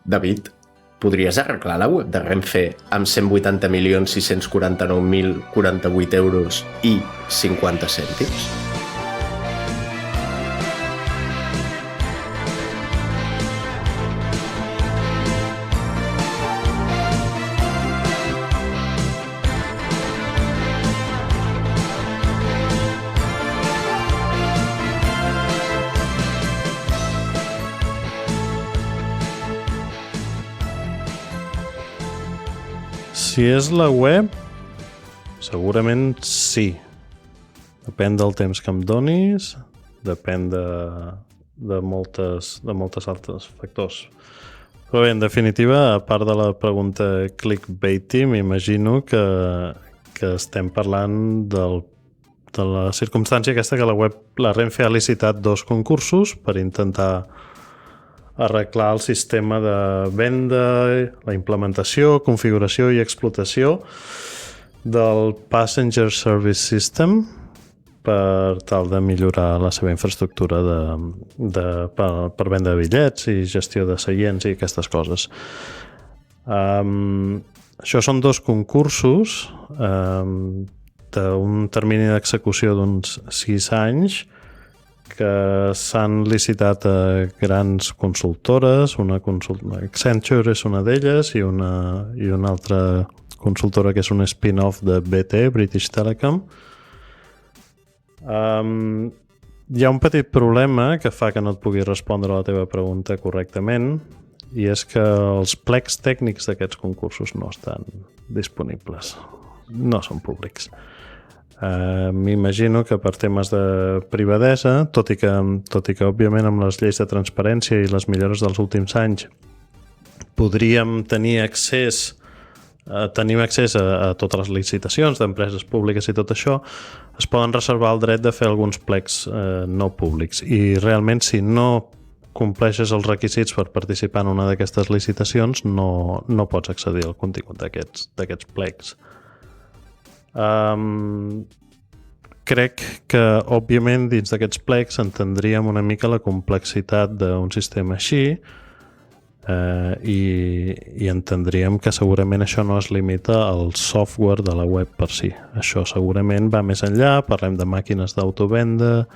David, podries arreglar la web de Renfe amb 180.649.048 euros i 50 cèntims? Si és la web, segurament sí. Depèn del temps que em donis, depèn de moltes altres factors. Però bé, en definitiva, a part de la pregunta clickbaity, m'imagino que estem parlant de la circumstància aquesta que la Renfe ha licitat 2 concursos per intentar arreglar el sistema de venda, la implementació, configuració i explotació del Passenger Service System per tal de millorar la seva infraestructura per venda de bitllets i gestió de seients i aquestes coses. Això són 2 concursos d'un termini d'execució d'uns 6 anys que s'han licitat a grans consultores, Accenture és una d'elles i una altra consultora que és un spin-off de BT, British Telecom. Hi ha un petit problema que fa que no et pugui respondre a la teva pregunta correctament i és que els plecs tècnics d'aquests concursos no estan disponibles, no són públics. M'imagino que per temes de privadesa, tot i que òbviament amb les lleis de transparència i les millores dels últims anys podríem tenir accés tenim accés a totes les licitacions d'empreses públiques i tot això, es poden reservar el dret de fer alguns plecs no públics i realment si no compleixes els requisits per participar en una d'aquestes licitacions no pots accedir al contingut d'aquests plecs. Crec que òbviament dins d'aquests plecs entendríem una mica la complexitat d'un sistema així i entendríem que segurament això no es limita al software de la web per si. Això segurament va més enllà, parlem de màquines d'autovenda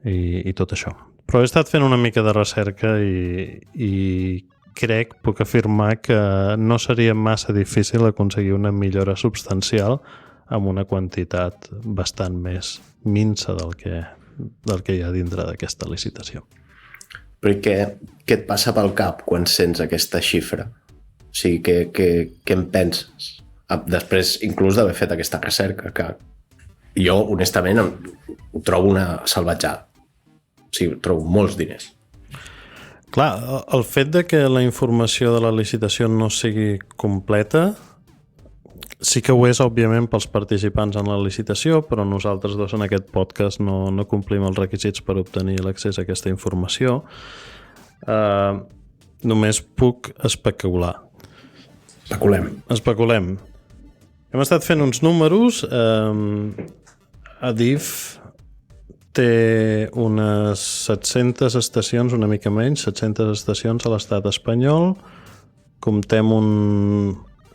i tot això. Però he estat fent una mica de recerca i puc afirmar que no seria massa difícil aconseguir una millora substancial amb una quantitat bastant més minsa del que hi ha dintre d'aquesta licitació. Però què et passa pel cap quan sents aquesta xifra? O sigui, què en penses? Després, inclús d'haver fet aquesta recerca, que jo, honestament, ho trobo una salvatjada. O sigui, trobo molts diners. Clar, el fet de que la informació de la licitació no sigui completa sí que ho és, òbviament, pels participants en la licitació, però nosaltres dos en aquest podcast no complim els requisits per obtenir l'accés a aquesta informació. Només puc especular. Especulem. Hem estat fent uns números. Adif té unes 700 estacions, una mica menys, 700 estacions a l'estat espanyol. Comptem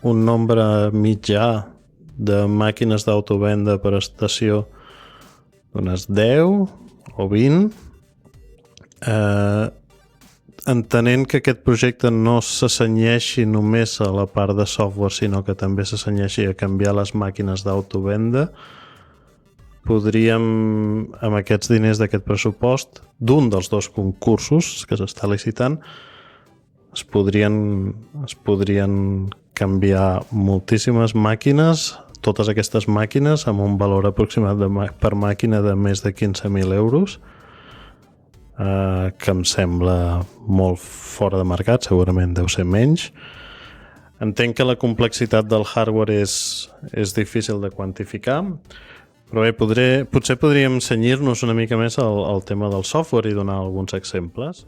un nombre mitjà de màquines d'autovenda per estació d'unes 10 o 20. Entenent que aquest projecte no s'assenyeixi només a la part de software, sinó que també s'assenyeixi a canviar les màquines d'autovenda, podríem, amb aquests diners d'aquest pressupost, d'un dels 2 concursos que s'està licitant, es podrien canviar moltíssimes màquines, totes aquestes màquines amb un valor aproximat per màquina de més de 15.000 euros, que em sembla molt fora de mercat, segurament deu ser menys. Entenc que la complexitat del hardware és difícil de quantificar, però bé, potser podríem cenyir-nos una mica més al tema del software i donar alguns exemples.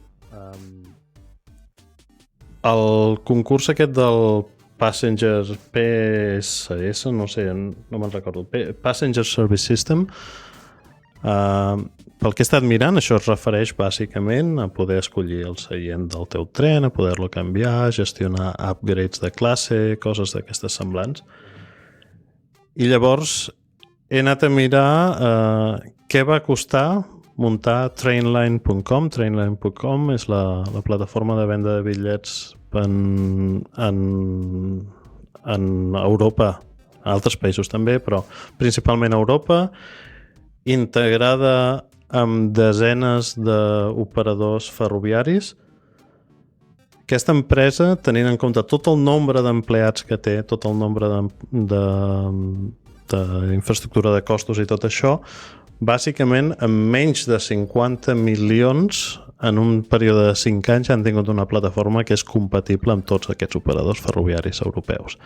El concurs aquest del Passenger PSS, no sé, no me'n recordo, Passenger Service System, Pel que he estat mirant, això es refereix bàsicament a poder escollir el seient del teu tren, a poder-lo canviar, gestionar upgrades de classe, coses d'aquestes semblants. I llavors he anat a mirar què va costar muntar Trainline.com. Trainline.com és la plataforma de venda de bitllets en Europa, a altres països també, però principalment a Europa, integrada amb desenes d'operadors ferroviaris. Aquesta empresa, tenint en compte tot el nombre d'empleats que té, tot el nombre d'infraestructura de costos i tot això, bàsicament, amb menys de 50 milions en un període de 5 anys han tingut una plataforma que és compatible amb tots aquests operadors ferroviaris europeus.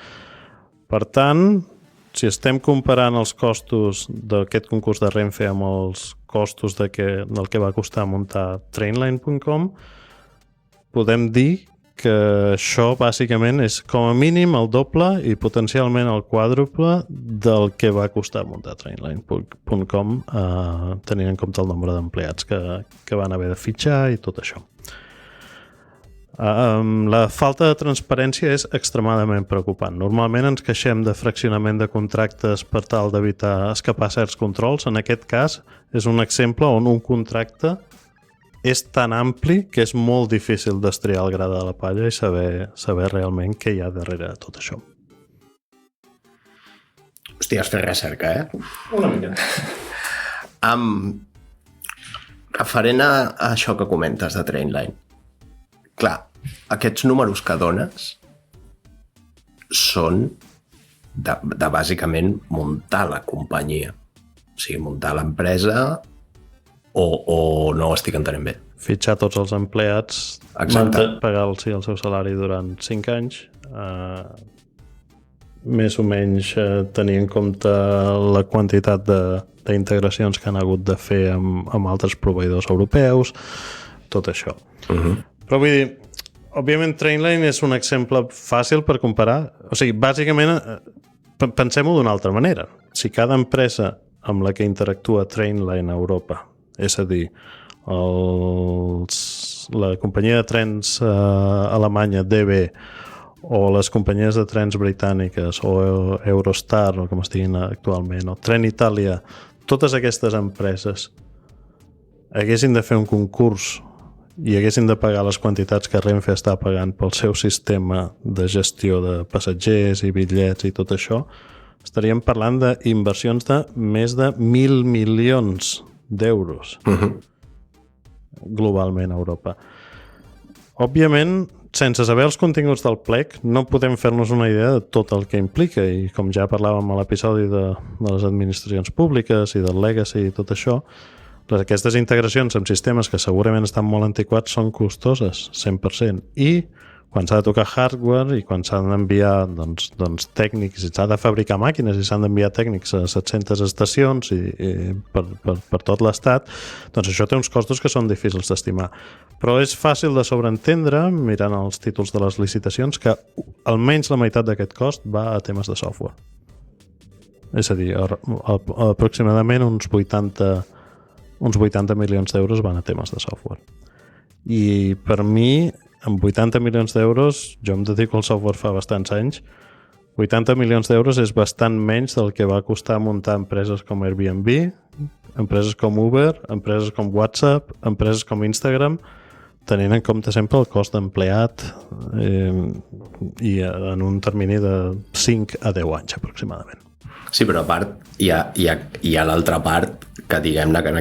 Per tant, si estem comparant els costos d'aquest concurs de Renfe amb els costos del que va costar muntar Trainline.com, podem dir que això bàsicament és com a mínim el doble i potencialment el quàdruple del que va costar muntar Trainline.com, tenint en compte el nombre d'empleats que van haver de fitxar i tot això. La falta de transparència és extremadament preocupant. Normalment ens queixem de fraccionament de contractes per tal d'evitar escapar certs controls. En aquest cas és un exemple on un contracte és tan ampli que és molt difícil destriar el gra de la palla i saber realment què hi ha darrere de tot això. Hòstia, has fet recerca, Una mica. Referent a això que comentes de Trainline, clar, aquests números que dones són de bàsicament muntar la companyia. O sigui, muntar l'empresa o no ho estic entenent bé. Fitxar tots els empleats, pagar-los el seu salari durant 5 anys, més o menys tenir en compte la quantitat d'integracions que han hagut de fer amb altres proveïdors europeus, tot això. Però vull dir, òbviament Trainline és un exemple fàcil per comparar. O sigui, bàsicament, pensem-ho d'una altra manera. Si cada empresa amb la que interactua Trainline a Europa, és a dir, la companyia de trens alemanya DB o les companyies de trens britàniques o Eurostar, o com estiguin actualment, o Trenitalia, totes aquestes empreses haguessin de fer un concurs i haguessin de pagar les quantitats que Renfe està pagant pel seu sistema de gestió de passatgers i bitllets i tot això, estaríem parlant d'inversions de més de 1.000 milions d'euros globalment a Europa. Òbviament, sense saber els continguts del plec, no podem fer-nos una idea de tot el que implica, i com ja parlàvem a l'episodi de les administracions públiques i del legacy i tot això, aquestes integracions amb sistemes que segurament estan molt antiquats són costoses, 100%, i quan s'ha de tocar hardware i quan s'han d'enviar tècnics, i s'ha de fabricar màquines i s'han d'enviar tècnics a 700 estacions per tot l'estat, doncs això té uns costos que són difícils d'estimar. Però és fàcil de sobreentendre, mirant els títols de les licitacions, que almenys la meitat d'aquest cost va a temes de software. És a dir, aproximadament uns 80 milions d'euros van a temes de software. I per mi, amb 80 milions d'euros, jo em dedico al software fa bastants anys, 80 milions d'euros és bastant menys del que va costar muntar empreses com Airbnb, empreses com Uber, empreses com WhatsApp, empreses com Instagram, tenint en compte sempre el cost d'empleat i en un termini de 5 a 10 anys aproximadament. Sí, però a part hi ha l'altra part que diguem-ne que en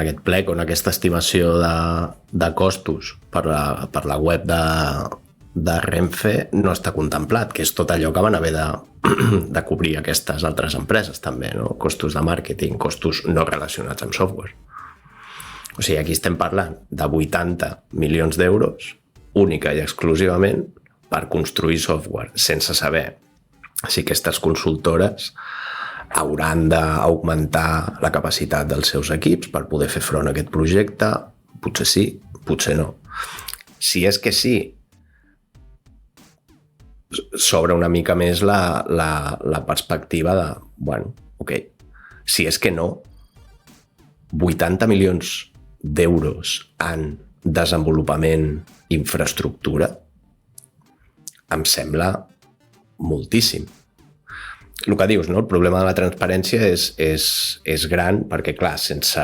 aquest plec o en aquesta estimació de costos per la web de Renfe no està contemplat, que és tot allò que van haver de cobrir aquestes altres empreses també, no? Costos de màrqueting, costos no relacionats amb software. O sigui, aquí estem parlant de 80 milions d'euros única i exclusivament per construir software, sense saber si aquestes consultores hauran d'augmentar la capacitat dels seus equips per poder fer front a aquest projecte. Potser sí, potser no. Si és que sí, s'obre una mica més la perspectiva de, bueno, Ok. Si és que no, 80 milions d'euros en desenvolupament, infraestructura, em sembla moltíssim. El que dius, no? El problema de la transparència és gran perquè, clar, sense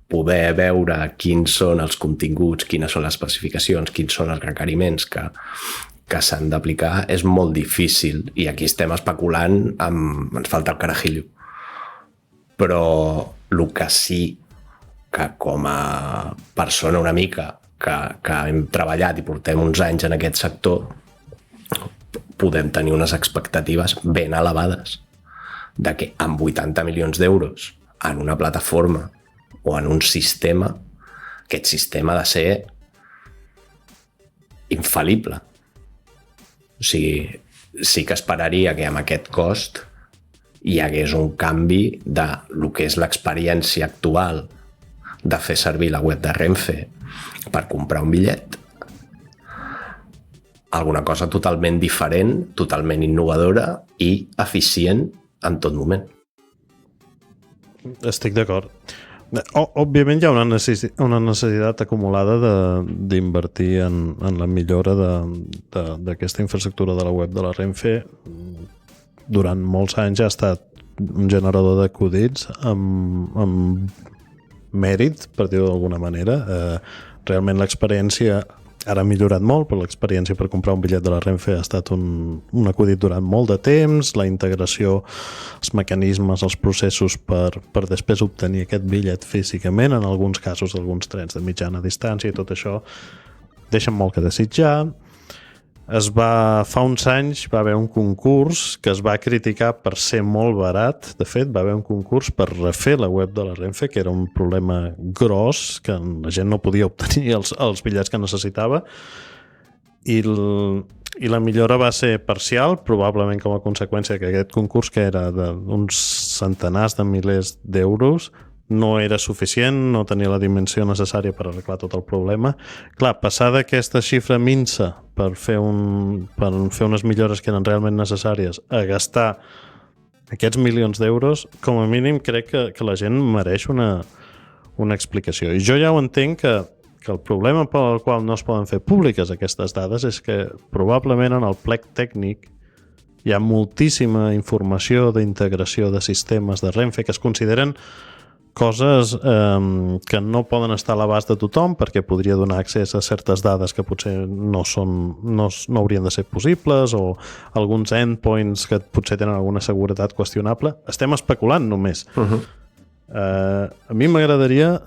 poder veure quins són els continguts, quines són les especificacions, quins són els requeriments que s'han d'aplicar, és molt difícil. I aquí estem especulant ens falta el carajillo. Però el que sí que com a persona una mica que hem treballat i portem uns anys en aquest sector, podem tenir unes expectatives ben elevades de que amb 80 milions d'euros en una plataforma o en un sistema, aquest sistema ha de ser infal·lible. O sigui, sí que esperaria que amb aquest cost hi hagués un canvi de lo que és l'experiència actual de fer servir la web de Renfe per comprar un bitllet, alguna cosa totalment diferent, totalment innovadora i eficient en tot moment. Estic d'acord. Òbviament hi ha una necessitat acumulada d'invertir en la millora d'aquesta infraestructura de la web de la Renfe. Durant molts anys ha estat un generador d'acudits amb mèrit, per dir-ho d'alguna manera. Realment l'experiència ara ha millorat molt, però l'experiència per comprar un bitllet de la Renfe ha estat un acudit durant molt de temps, la integració, els mecanismes, els processos per després obtenir aquest bitllet físicament, en alguns casos alguns trens de mitjana distància i tot això deixen molt que desitjar. Fa uns anys va haver un concurs que es va criticar per ser molt barat. De fet, va haver un concurs per refer la web de la Renfe, que era un problema gros, que la gent no podia obtenir els bitllets que necessitava, i la millora va ser parcial, probablement com a conseqüència que aquest concurs, que era d'uns centenars de milers d'euros, no era suficient, no tenia la dimensió necessària per arreglar tot el problema. Clar, passar d'aquesta xifra minsa per fer unes millores que eren realment necessàries a gastar aquests milions d'euros, com a mínim crec que la gent mereix una explicació. I jo ja ho entenc que el problema pel qual no es poden fer públiques aquestes dades és que probablement en el plec tècnic hi ha moltíssima informació d'integració de sistemes de Renfe que es consideren coses que no poden estar a l'abast de tothom perquè podria donar accés a certes dades que potser no haurien de ser possibles, o alguns endpoints que potser tenen alguna seguretat qüestionable. Estem especulant només. A mi m'agradaria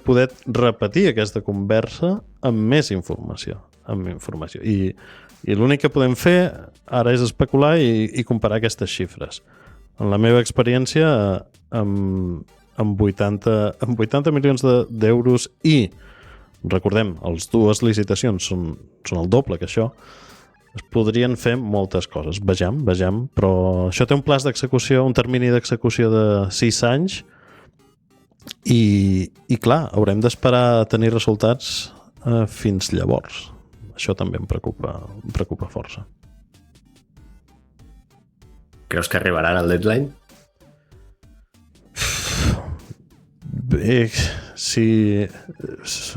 poder repetir aquesta conversa amb més informació. I l'únic que podem fer ara és especular i comparar aquestes xifres. En la meva experiència, amb 80 milions d'euros i, recordem, les dues licitacions són el doble que això, es podrien fer moltes coses. Vegem, però això té un pla d'execució, un termini d'execució de 6 anys i clar, haurem d'esperar a tenir resultats fins llavors. Això també em preocupa força. Creus que arribaran al deadline? Bé,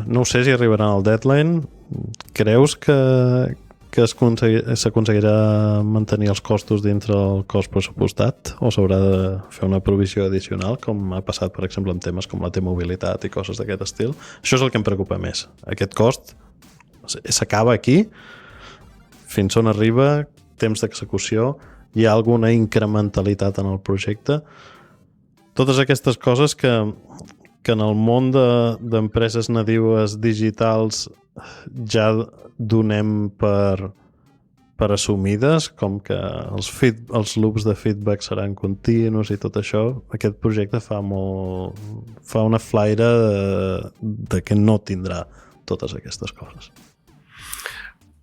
no sé si arribaran al deadline. Creus que s'aconseguirà mantenir els costos dintre el cost pressupostat o s'haurà de fer una provisió addicional, com ha passat, per exemple, en temes com la T-mobilitat i coses d'aquest estil? Això és el que em preocupa més. Aquest cost s'acaba aquí, fins on arriba, temps d'execució, hi ha alguna incrementalitat en el projecte. Totes aquestes coses que en el món d'empreses nadiues digitals ja donem per assumides, com que els loops de feedback seran continus i tot això. Aquest projecte fa una flaire de que no tindrà totes aquestes coses.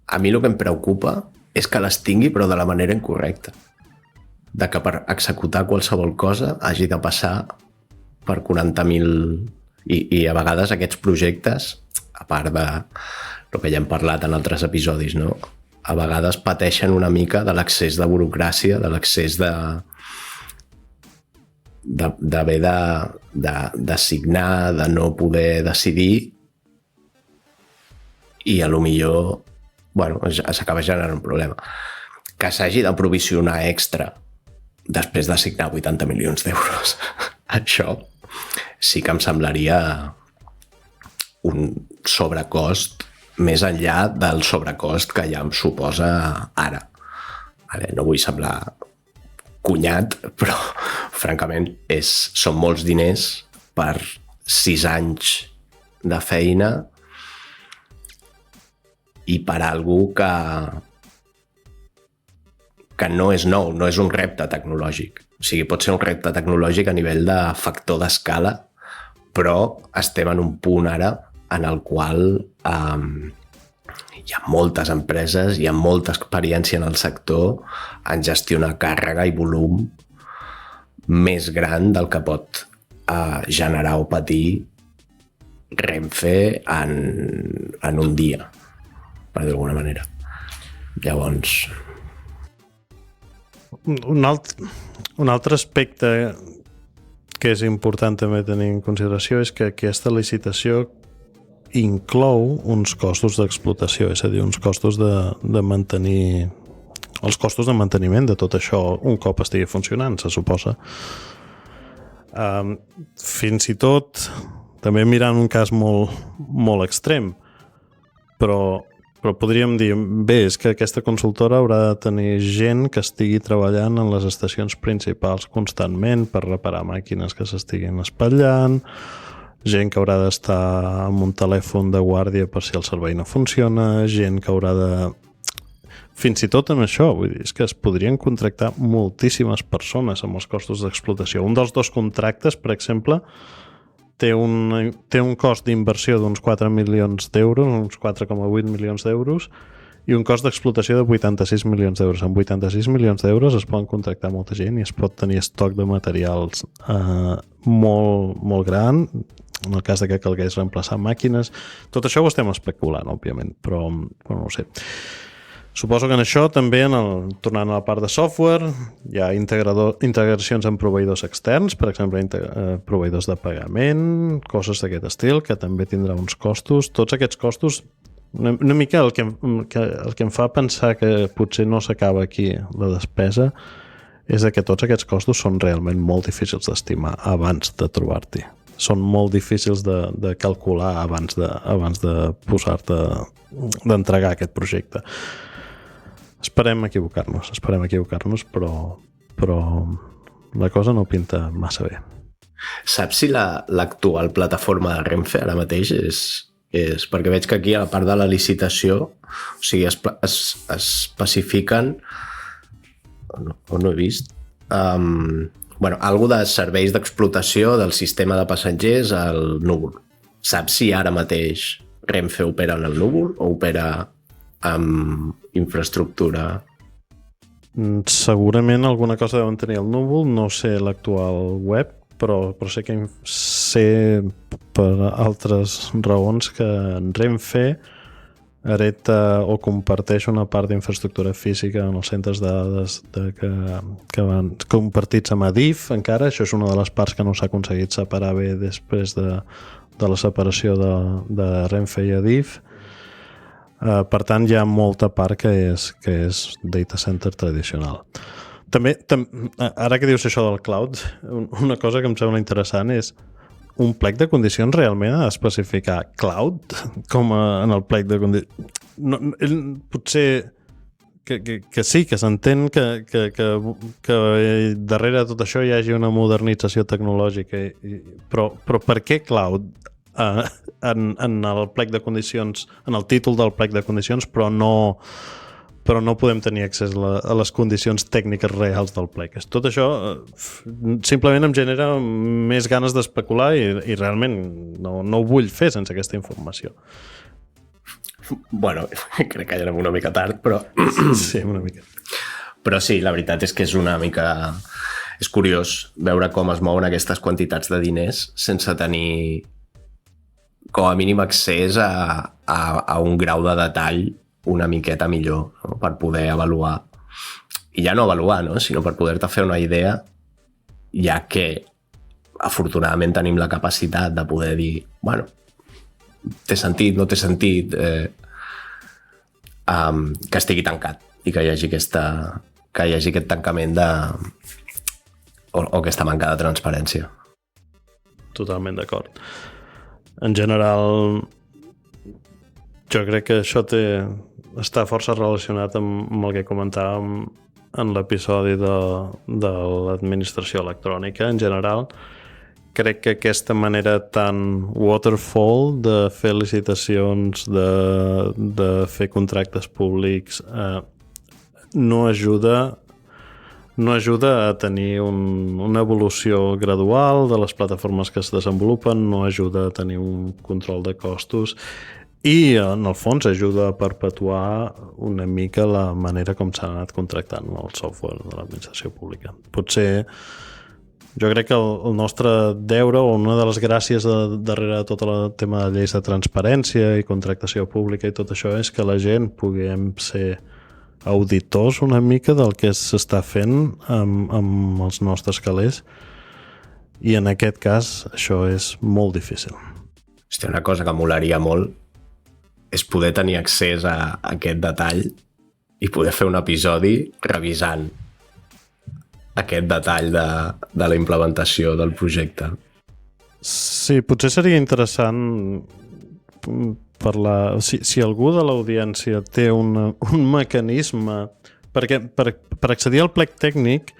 A mi el que em preocupa és que les tingui, però de la manera incorrecta. De que per executar qualsevol cosa hagi de passar per 40.000... I a vegades aquests projectes, a part de el que ja hem parlat en altres episodis, no? A vegades pateixen una mica de l'excés de burocràcia, de l'excés d'haver de signar, de no poder decidir, i a lo millor s'acaba generant un problema. Que s'hagi de provisionar extra després de signar 80 milions d'euros. Això sí que em semblaria un sobrecost més enllà del sobrecost que ja em suposa ara. No vull semblar cunyat, però francament són molts diners per 6 anys de feina i per algú que no és nou, no és un repte tecnològic. O sigui, pot ser un repte tecnològic a nivell de factor d'escala, però estem en un punt ara en el qual hi ha moltes empreses, hi ha molta experiència en el sector en gestionar càrrega i volum més gran del que pot generar o patir Renfe en un dia, per dir d'alguna manera. Llavors... Un altre aspecte que és important també tenir en consideració és que aquesta licitació inclou uns costos d'explotació, és a dir, uns costos de mantenir els costos de manteniment de tot això un cop estigui funcionant, se suposa. Fins i tot, també mirant un cas molt extrem, però podríem dir, bé, és que aquesta consultora haurà de tenir gent que estigui treballant en les estacions principals constantment per reparar màquines que s'estiguin espatllant, gent que haurà d'estar amb un telèfon de guàrdia per si el servei no funciona, gent que haurà de... Fins i tot amb això, vull dir, és que es podrien contractar moltíssimes persones amb els costos d'explotació. Un dels dos contractes, per exemple, té un cost d'inversió d'uns 4 milions d'euros, uns 4,8 milions d'euros, i un cost d'explotació de 86 milions d'euros. Amb 86 milions d'euros es poden contractar molta gent i es pot tenir estoc de materials molt, molt gran, en el cas de que calgués reemplaçar màquines. Tot això ho estem especulant, òbviament, però no ho sé. Suposo que en això també, tornant a la part de software, hi ha integracions amb proveïdors externs, per exemple, proveïdors de pagament, coses d'aquest estil, que també tindrà uns costos. Tots aquests costos, una mica el que em fa pensar que potser no s'acaba aquí la despesa, és que tots aquests costos són realment molt difícils d'estimar abans de trobar-t'hi. Són molt difícils de calcular abans de posar-te, d'entregar aquest projecte. Esperem equivocar-nos, però la cosa no pinta massa bé. Saps si l'actual plataforma de Renfe ara mateix és perquè veig que aquí a la part de la licitació, o sigui, es especifiquen, o no he vist, algo de serveis d'explotació del sistema de passatgers al núvol. Saps si ara mateix Renfe opera en el núvol o opera amb infraestructura? Segurament alguna cosa deuen tenir al núvol, no sé l'actual web, però sé per altres raons que Renfe hereta o comparteix una part d'infraestructura física en els centres de dades que van compartits amb Adif encara. Això és una de les parts que no s'ha aconseguit separar bé després de la separació de Renfe i Adif. Per tant, hi ha molta part que és data center tradicional. També, ara que dius això del cloud, una cosa que em sembla interessant és un plec de condicions realment ha d'especificar cloud com en el plec de condicions. Potser que sí, que s'entén que darrere de tot això hi hagi una modernització tecnològica, però per què cloud en el plec de condicions, en el títol del plec de condicions, però no podem tenir accés a les condicions tècniques reals del plec? Tot això simplement em genera més ganes d'especular i realment no ho vull fer sense aquesta informació. Bueno, crec que ja anem una mica tard, però... Sí, una mica. Però sí, la veritat és que és una mica... És curiós veure com es mouen aquestes quantitats de diners sense tenir com a mínim accés a un grau de detall una miqueta millor, no? Per poder avaluar. I ja no avaluar, no? Sinó per poder-te fer una idea, ja que afortunadament tenim la capacitat de poder dir, bueno, té sentit, no té sentit, que estigui tancat i que hi hagi aquest tancament o aquesta manca de transparència. Totalment d'acord. En general, jo crec que això està força relacionat amb el que comentàvem en l'episodi de l'administració electrònica. En general, crec que aquesta manera tan waterfall de fer licitacions, de fer contractes públics, no ajuda a tenir una evolució gradual de les plataformes que es desenvolupen, no ajuda a tenir un control de costos i, en el fons, ajuda a perpetuar una mica la manera com s'ha anat contractant el software de l'administració pública. Potser, jo crec que el nostre deure, o una de les gràcies darrere de tot el tema de lleis de transparència i contractació pública i tot això, és que la gent puguem ser auditors una mica del que s'està fent amb els nostres calés, i en aquest cas això és molt difícil. Hòstia, una cosa que molaria molt és poder tenir accés a aquest detall i poder fer un episodi revisant aquest detall de la implementació del projecte. Sí, potser seria interessant parlar... Si algú de l'audiència té un mecanisme... Perquè per accedir al plec tècnic,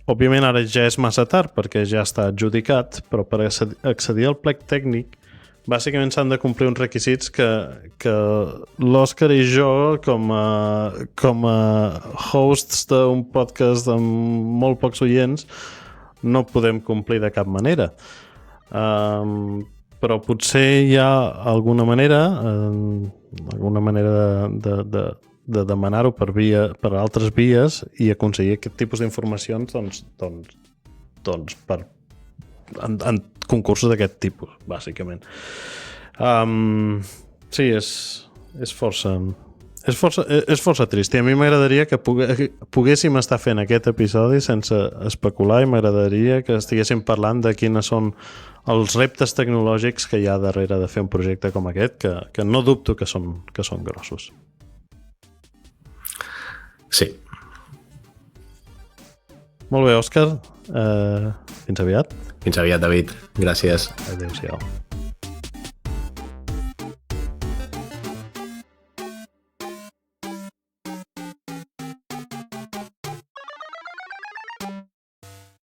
òbviament ara ja és massa tard perquè ja està adjudicat, però per accedir al plec tècnic bàsicament s'han de complir uns requisits que l'Òscar i jo, com a hosts d'un podcast amb molt pocs oients, no podem complir de cap manera. Però potser hi ha alguna manera de demanar-ho per altres vies i aconseguir aquest tipus d'informacions doncs per en concursos d'aquest tipus, bàsicament. Sí, és força trist. I a mi m'agradaria que poguéssim estar fent aquest episodi sense especular, i m'agradaria que estiguéssim parlant de quines són els reptes tecnològics que hi ha darrere de fer un projecte com aquest, que no dubto que són grossos. Sí. Molt bé, Òscar. Fins aviat. Fins aviat, David. Gràcies. Adéu-siau.